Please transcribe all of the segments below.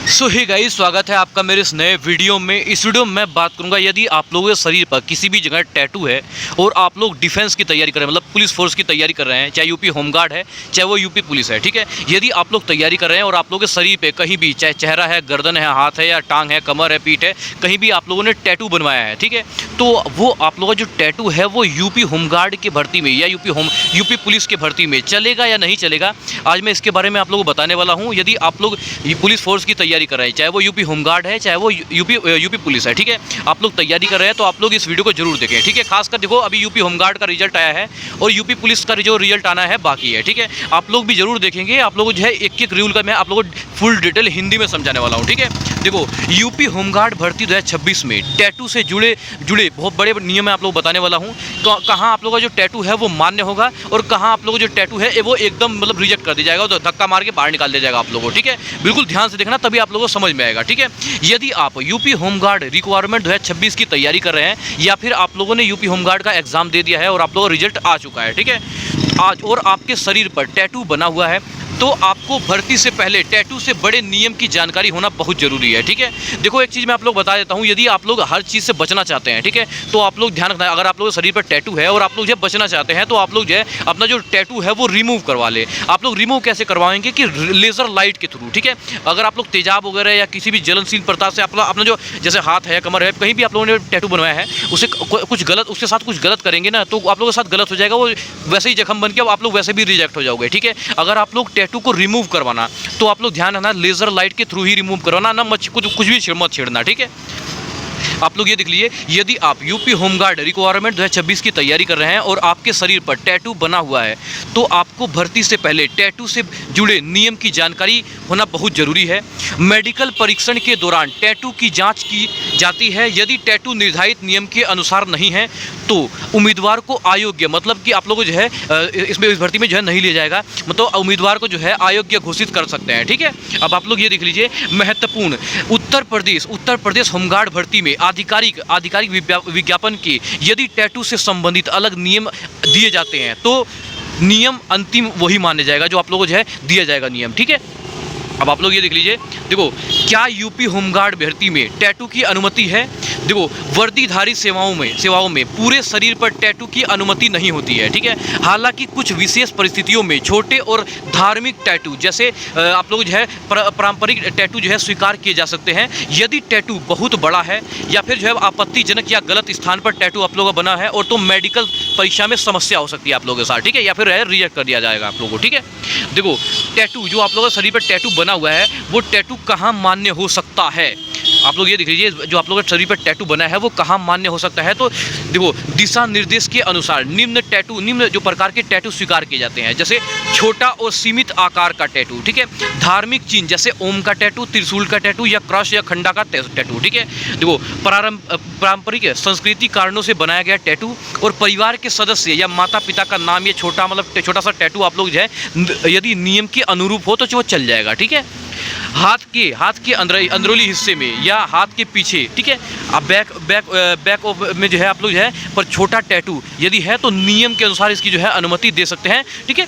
सो hey guys, स्वागत है आपका मेरे इस नए वीडियो में। इस वीडियो में मैं बात करूंगा, यदि आप लोगों के शरीर पर किसी भी जगह टैटू है और आप लोग डिफेंस की तैयारी कर रहे हैं, मतलब पुलिस फोर्स की तैयारी कर रहे हैं, चाहे यूपी होमगार्ड है चाहे वो यूपी पुलिस है, ठीक है। यदि आप लोग तैयारी कर रहे हैं और आप लोगों के शरीर पे कहीं भी, चाहे चेहरा है, गर्दन है, हाथ है या टांग है, कमर है, पीठ है, कहीं भी आप लोगों ने टैटू बनवाया है, ठीक है, तो वो आप लोगों का जो टैटू है वो यूपी होमगार्ड की भर्ती में या यूपी पुलिस की भर्ती में चलेगा या नहीं चलेगा, आज मैं इसके बारे में आप लोगों को बताने वाला हूँ। यदि आप लोग पुलिस फोर्स की तैयारी कर रहे हैं, चाहे वो यूपी होमगार्ड है चाहे वो यूपी पुलिस है, ठीक है, आप लोग तैयारी कर रहे हैं तो आप लोग इस वीडियो को जरूर देखें, ठीक है। खासकर देखो, अभी यूपी होमगार्ड का रिजल्ट आया है और यूपी पुलिस का जो रिजल्ट आना है बाकी है, ठीक है। आप लोग भी जरूर देखेंगे। आप लोगों को जो है एक एक रूल का मैं आप लोगों को फुल डिटेल हिंदी में समझाने वाला हूँ, ठीक है। देखो, यूपी होमगार्ड भर्ती 2026 में टैटू से जुड़े बहुत बड़े नियम मैं आप लोग बताने वाला हूँ। कहाँ आप लोगों का जो टैटू है वो मान्य होगा और कहाँ आप लोगों को जो टैटू है वो एकदम मतलब रिजेक्ट कर दिया जाएगा, तो धक्का मार के बाहर निकाल दिया जाएगा आप लोगों को, ठीक है। बिल्कुल ध्यान से देखना, तभी आप लोगों को समझ में आएगा, ठीक है। यदि आप यूपी होमगार्ड रिक्वायरमेंट 2026 की तैयारी कर रहे हैं या फिर आप लोगों ने यूपी होमगार्ड का एग्जाम दे दिया है और आप लोगों का रिजल्ट आ चुका है, ठीक है, आज, और आपके शरीर पर टैटू बना हुआ है, तो आपको भर्ती से पहले टैटू से बड़े नियम की जानकारी होना बहुत ज़रूरी है, ठीक है। देखो, एक चीज़ मैं आप लोग बता देता हूँ, यदि आप लोग हर चीज़ से बचना चाहते हैं, ठीक है, तो आप लोग ध्यान रखना, अगर आप लोग शरीर पर टैटू है और आप लोग जो बचना चाहते हैं तो आप लोग जो है अपना जो टैटू है वो रिमूव करवा ले। आप लोग रिमूव कैसे करवाएंगे कि लेज़र लाइट के थ्रू, ठीक है। अगर आप लोग तेजाब वगैरह या किसी भी जलनशील पदार्थ से अपना जो जैसे हाथ है, कमर है, कहीं भी आप लोगों ने टैटू बनवाया है, उसे कुछ गलत, उसके साथ कुछ गलत करेंगे ना, तो आप लोगों के साथ गलत हो जाएगा, वो वैसे ही जख्म बन के आप लोग वैसे भी रिजेक्ट हो जाओगे, ठीक है। अगर आप लोग टैटू को रिमूव करवाना तो आप लोग ध्यान रखना, लेजर लाइट के थ्रू ही रिमूव करवाना, ना कुछ भी मत छेड़ना, ठीक है। आप लोग ये देख लीजिए, यदि आप यूपी होमगार्ड रिक्वायरमेंट 2026 की तैयारी कर रहे हैं और आपके शरीर पर टैटू बना हुआ है, तो आपको भर्ती से पहले टैटू से जुड़े नियम की जानकारी होना बहुत ज़रूरी है। मेडिकल परीक्षण के दौरान टैटू की जांच की जाती है। यदि टैटू निर्धारित नियम के अनुसार नहीं है तो उम्मीदवार को अयोग्य, मतलब कि आप लोगों को जो है इसमें इस भर्ती में जो है नहीं लिया जाएगा, मतलब उम्मीदवार को जो है अयोग्य घोषित कर सकते हैं, ठीक है। अब आप लोग ये देख लीजिए, महत्वपूर्ण, उत्तर प्रदेश होमगार्ड भर्ती में आधिकारिक विज्ञापन के यदि टैटू से संबंधित अलग नियम दिए जाते हैं तो नियम अंतिम वही माना जाएगा जो आप लोगों को जो है दिया जाएगा नियम, ठीक है। अब आप लोग ये देख लीजिए, देखो, क्या यूपी होमगार्ड भर्ती में टैटू की अनुमति है? देखो, वर्दीधारी सेवाओं में पूरे शरीर पर टैटू की अनुमति नहीं होती है, ठीक है। हालांकि कुछ विशेष परिस्थितियों में छोटे और धार्मिक टैटू, जैसे आप लोग जो है पारंपरिक टैटू जो है स्वीकार किए जा सकते हैं। यदि टैटू बहुत बड़ा है या फिर जो है आपत्तिजनक या गलत स्थान पर टैटू आप लोगों का बना है, और तो मेडिकल परीक्षा में समस्या हो सकती है आप लोगों के साथ, ठीक है, या फिर रिजेक्ट कर दिया जाएगा आप लोगों को, ठीक है। देखो, टैटू जो आप लोगों के शरीर पर टैटू बना हुआ है, वो टैटू कहाँ मान्य हो सकता है? आप लोग ये देख लीजिए, जो आप लोगों के शरीर पर टैटू बना है वो कहाँ मान्य हो सकता है। तो देखो, दिशा निर्देश के अनुसार निम्न जो प्रकार के टैटू स्वीकार किए जाते हैं, जैसे छोटा और सीमित आकार का टैटू, ठीक है, धार्मिक चिन्ह जैसे ओम का टैटू, त्रिशूल का टैटू या क्रॉस या खंडा का टैटू, ठीक है। देखो, पारंपरिक संस्कृति कारणों से बनाया गया टैटू और परिवार के सदस्य या माता पिता का नाम, ये छोटा मतलब छोटा सा टैटू आप लोग जो है यदि नियम के अनुरूप हो तो वो चल जाएगा, ठीक है। हाथ के अंदरूनी हिस्से में या हाथ के पीछे, ठीक है, आप बैक में जो है आप लोग जो है पर छोटा टैटू यदि है तो नियम के अनुसार इसकी जो है अनुमति दे सकते हैं, ठीक है।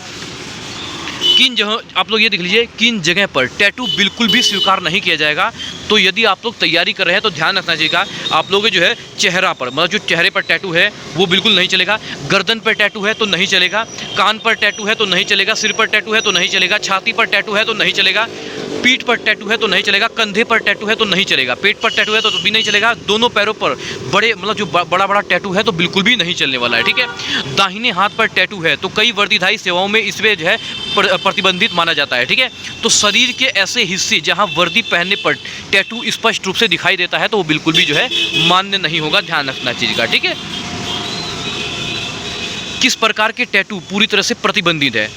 किन जगह आप लोग ये देख लीजिए, किन जगह पर टैटू बिल्कुल भी स्वीकार नहीं किया जाएगा। तो यदि आप लोग तैयारी कर रहे हैं तो ध्यान रखना चाहिए, आप लोगों जो है चेहरा पर, मतलब जो चेहरे पर टैटू है वो बिल्कुल नहीं चलेगा, गर्दन पर टैटू है तो नहीं चलेगा, कान पर टैटू है तो नहीं चलेगा, सिर पर टैटू है तो नहीं चलेगा, छाती पर टैटू है तो नहीं चलेगा, पीठ पर टैटू है तो नहीं चलेगा, कंधे पर टैटू है तो नहीं चलेगा, पेट पर टैटू है तो भी नहीं चलेगा, दोनों पैरों पर बड़े मतलब जो बड़ा टैटू है तो बिल्कुल भी नहीं चलने वाला है, ठीक है। दाहिने हाथ पर टैटू है तो कई वर्दीधारी सेवाओं में इसमें जो है प्रतिबंधित माना जाता है, ठीक है। तो शरीर के ऐसे हिस्से जहां वर्दी पहनने पर टैटू स्पष्ट रूप से दिखाई देता है तो वो बिल्कुल भी जो है मान्य नहीं होगा, ध्यान रखना चीज का, ठीक है। किस प्रकार के टैटू पूरी तरह से प्रतिबंधित है?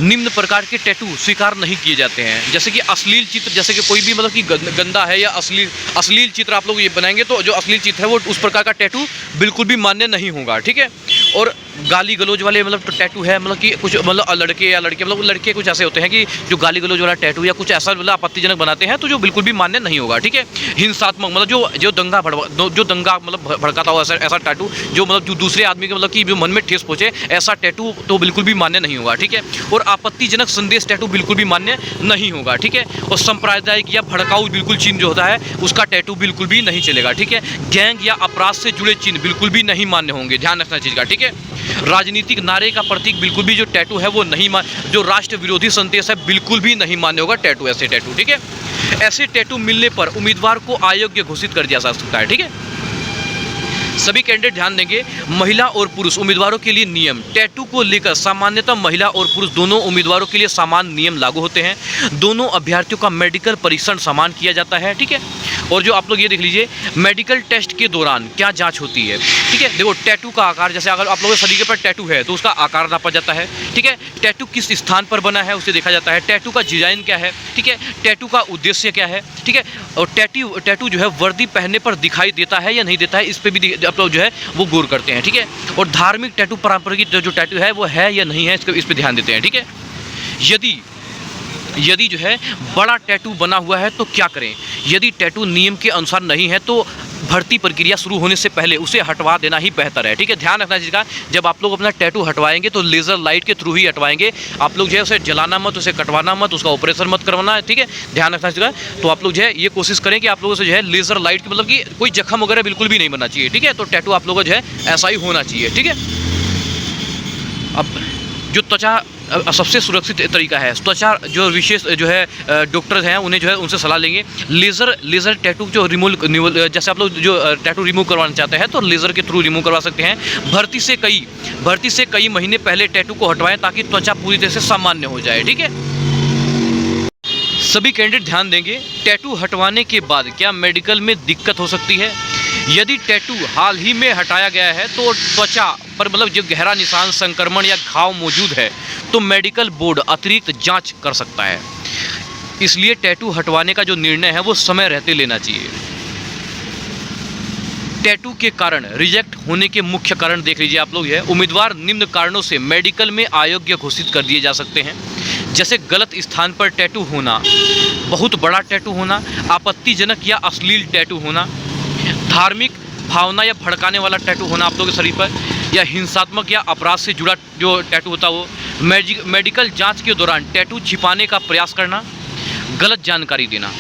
निम्न प्रकार के टैटू स्वीकार नहीं किए जाते हैं, जैसे कि अश्लील चित्र, जैसे कि कोई भी मतलब कि गंदा है या अश्लील चित्र आप लोग ये बनाएंगे तो जो अश्लील चित्र है वो उस प्रकार का टैटू बिल्कुल भी मान्य नहीं होगा, ठीक है। और गाली गलौज वाले मतलब टैटू है, मतलब कि कुछ मतलब लड़के या लड़के मतलब लड़के कुछ ऐसे होते हैं कि जो गाली गलौज वाला टैटू या कुछ ऐसा मतलब आपत्तिजनक बनाते हैं, तो जो बिल्कुल भी मान्य नहीं होगा, ठीक है। हिंसात्मक मतलब जो दंगा मतलब भड़काता हो ऐसा टैटू, जो मतलब जो दूसरे आदमी के मतलब कि जो मन में ठेस पहुंचे, ऐसा टैटू तो बिल्कुल भी मान्य नहीं होगा, ठीक है। और आपत्तिजनक संदेश टैटू बिल्कुल भी मान्य नहीं होगा, ठीक है। और सांप्रदायिक या भड़काऊ बिल्कुल चिन्ह जो होता है उसका टैटू बिल्कुल भी नहीं चलेगा, ठीक है। गैंग या अपराध से जुड़े चिन्ह बिल्कुल भी नहीं मान्य होंगे, ध्यान रखना चीज़ का, ठीक है। राजनीतिक नारे का प्रतीक बिल्कुल भी जो टैटू है वो नहीं जो राष्ट्र विरोधी संदेश है बिल्कुल भी नहीं मान्य होगा टैटू, ऐसे टैटू, ठीक है। ऐसे टैटू मिलने पर उम्मीदवार को अयोग्य घोषित कर दिया जा सकता है, ठीक है। सभी कैंडिडेट ध्यान देंगे, महिला और पुरुष उम्मीदवारों के लिए नियम। टैटू को लेकर सामान्यतः महिला और पुरुष दोनों उम्मीदवारों के लिए समान नियम लागू होते हैं। दोनों अभ्यर्थियों का मेडिकल परीक्षण समान किया जाता है, ठीक है। और जो आप लोग ये देख लीजिए, मेडिकल टेस्ट के दौरान क्या जांच होती है, ठीक है। देखो टैटू का आकार, जैसे अगर आप लोगों के शरीर पर टैटू है तो उसका आकार नापा जाता है, ठीक है। टैटू किस स्थान पर बना है उसे देखा जाता है। टैटू का डिजाइन क्या है, ठीक है। टैटू का उद्देश्य क्या है, ठीक है। और टैटू जो है वर्दी पहनने पर दिखाई देता है या नहीं देता है, इस पर भी आप लोग जो है वो गौर करते हैं, ठीक है। और धार्मिक टैटू, पारंपरिक जो टैटू है वो है या नहीं है, इस पर ध्यान देते हैं, ठीक है। यदि जो है बड़ा टैटू बना हुआ है तो क्या करें। यदि टैटू नियम के अनुसार नहीं है तो भर्ती प्रक्रिया शुरू होने से पहले उसे हटवा देना ही बेहतर है, ठीक है। ध्यान रखना चीज़ का, जब आप लोग अपना टैटू हटवाएंगे तो लेज़र लाइट के थ्रू ही हटवाएंगे। आप लोग जो है उसे जलाना मत, उसे कटवाना मत, उसका ऑपरेशन मत करवाना है, ठीक है। ध्यान रखना चीज़ का। तो आप लोग जो है ये कोशिश करें कि आप लोगों से जो है लेज़र लाइट की मतलब कि कोई जख्म वगैरह बिल्कुल भी नहीं बनना चाहिए, ठीक है। तो टैटू आप लोगों को जो है ऐसा ही होना चाहिए, ठीक है। अब जो त्वचा सबसे सुरक्षित तरीका है, त्वचा जो विशेष जो है डॉक्टर हैं उन्हें जो है उनसे सलाह लेंगे। लेज़र टैटू जो रिमूव जैसे आप लोग जो टैटू रिमूव करवाना चाहते हैं तो लेज़र के थ्रू रिमूव करवा सकते हैं। भर्ती से कई महीने पहले टैटू को हटवाएं ताकि त्वचा पूरी तरह से सामान्य हो जाए, ठीक है। सभी कैंडिडेट ध्यान देंगे, टैटू हटवाने के बाद क्या मेडिकल में दिक्कत हो सकती है। यदि टैटू हाल ही में हटाया गया है तो त्वचा पर मतलब जो गहरा निशान, संक्रमण या घाव मौजूद है तो मेडिकल बोर्ड अतिरिक्त जांच कर सकता है। इसलिए टैटू हटवाने का जो निर्णय है वो समय रहते लेना चाहिए। टैटू के कारण रिजेक्ट होने के मुख्य कारण देख लीजिए आप लोग है। उम्मीदवार निम्न कारणों से मेडिकल में अयोग्य घोषित कर दिए जा सकते हैं, जैसे गलत स्थान पर टैटू होना, बहुत बड़ा टैटू होना, आपत्तिजनक या अश्लील टैटू होना, धार्मिक भावना या भड़काने वाला टैटू होना आप लोगों के शरीर पर, या हिंसात्मक या अपराध से जुड़ा जो टैटू होता है वो, मेडिकल जांच के दौरान टैटू छिपाने का प्रयास करना, गलत जानकारी देना।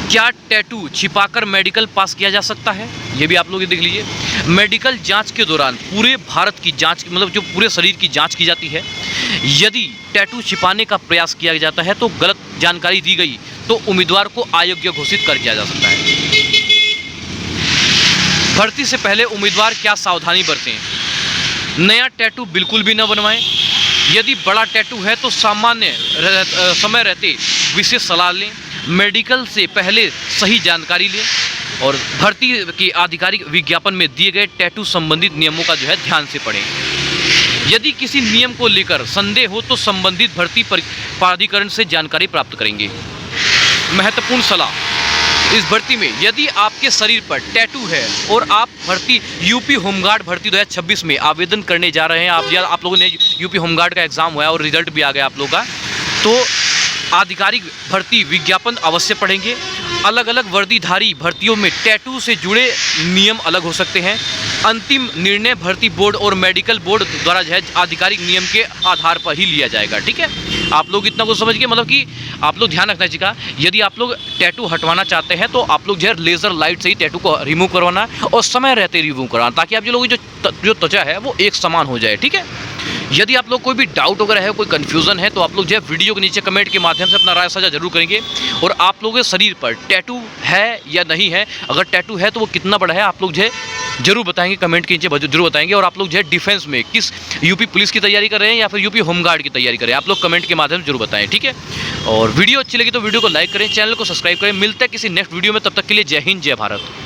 क्या टैटू छिपाकर मेडिकल पास किया जा सकता है, ये भी आप लोग देख लीजिए। मेडिकल जांच के दौरान पूरे भारत की जांच मतलब जो पूरे शरीर की जांच की जाती है। यदि टैटू छिपाने का प्रयास किया जाता है तो गलत जानकारी दी गई तो उम्मीदवार को अयोग्य घोषित कर दिया जा सकता है। भर्ती से पहले उम्मीदवार क्या सावधानी बरतें। नया टैटू बिल्कुल भी न बनवाएं। यदि बड़ा टैटू है तो समय रहते विशेष सलाह लें। मेडिकल से पहले सही जानकारी लें और भर्ती के आधिकारिक विज्ञापन में दिए गए टैटू संबंधित नियमों का जो है ध्यान से पढ़ें। यदि किसी नियम को लेकर संदेह हो तो संबंधित भर्ती प्राधिकरण से जानकारी प्राप्त करेंगे। महत्वपूर्ण सलाह इस भर्ती में, यदि आपके शरीर पर टैटू है और आप भर्ती यूपी होमगार्ड भर्ती 2026 में आवेदन करने जा रहे हैं, आप लोगों ने यूपी होमगार्ड का एग्ज़ाम हुआ है और रिजल्ट भी आ गया आप लोगों का, तो आधिकारिक भर्ती विज्ञापन अवश्य पढ़ेंगे। अलग अलग वर्दीधारी भर्तियों में टैटू से जुड़े नियम अलग हो सकते हैं। अंतिम निर्णय भर्ती बोर्ड और मेडिकल बोर्ड द्वारा जो है आधिकारिक नियम के आधार पर ही लिया जाएगा, ठीक है। आप लोग इतना कुछ समझ के मतलब कि आप लोग ध्यान रखना चाहिए। यदि आप लोग टैटू हटवाना चाहते हैं तो आप लोग जो है लेज़र लाइट से ही टैटू को रिमूव करवाना और समय रहते रिमूव करवाना, ताकि आप जो लोगों की जो त्वचा है वो एक समान हो जाए, ठीक है। यदि आप लोग कोई भी डाउट वगैरह है, कोई कन्फ्यूज़न है, तो आप लोग जो है वीडियो के नीचे कमेंट के माध्यम से अपना राय साझा जरूर करेंगे। और आप लोगों के शरीर पर टैटू है या नहीं है, अगर टैटू है तो वो कितना बड़ा है, आप लोग जो है जरूर बताएंगे, कमेंट के नीचे जरूर बताएंगे। और आप लोग जो है डिफेंस में किस यूपी पुलिस की तैयारी कर रहे हैं या फिर यूपी होमगार्ड की तैयारी कर रहे हैं, आप लोग कमेंट के माध्यम से जरूर बताएं, ठीक है। और वीडियो अच्छी लगी तो वीडियो को लाइक करें, चैनल को सब्सक्राइब करें। मिलता है किसी नेक्स्ट वीडियो में, तब तक के लिए जय हिंद, जय भारत।